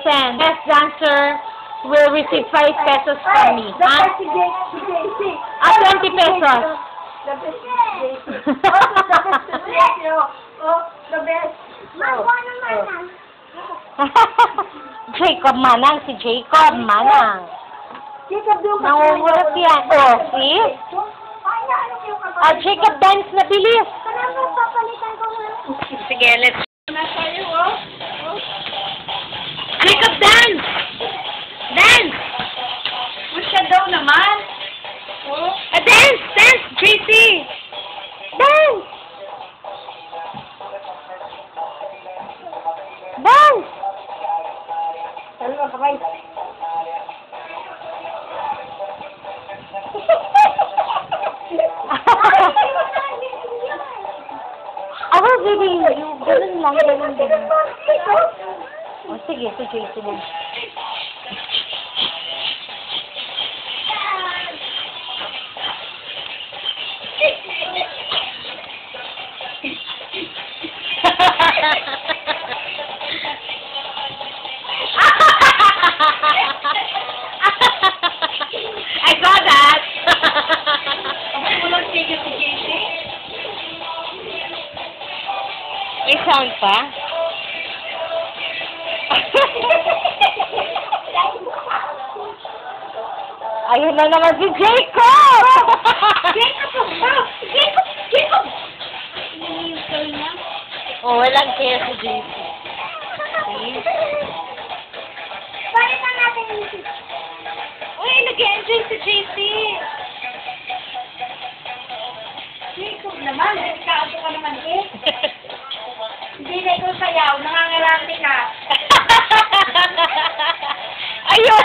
send. Best dancer will receive 5 pesos from me. The Ha? best si JC. 20 pesos. The best si JC. Also, the best si JC. Oh, the best. Jacob Manang, si Jacob Manang. Jacob, doon ka. Nangungulat yan. Oh, see? Jacob, dance na bilis. Papalitan ko nga. Sige, let's... Nasa iyo, oh. Jacob, dance! Dance! Siya daw naman. Oh. Dance! Dance, JC! Dance! Dance! Ano ba, kamay? Ako, baby, yung ganun lang, ganun, ganun. O, sige, si JC lang. I saw that. Walang ticket si JC. May sound pa? Ayun na naman si Jacob! Jacob! Jacob! Jacob! Oh, walang care si JC. Palitan natin yung music. Uy, nag-enjoy si JC. Jacob naman, kaso ka naman eh. Hindi na ikaw sayaw, nangangalati ka. Ayun!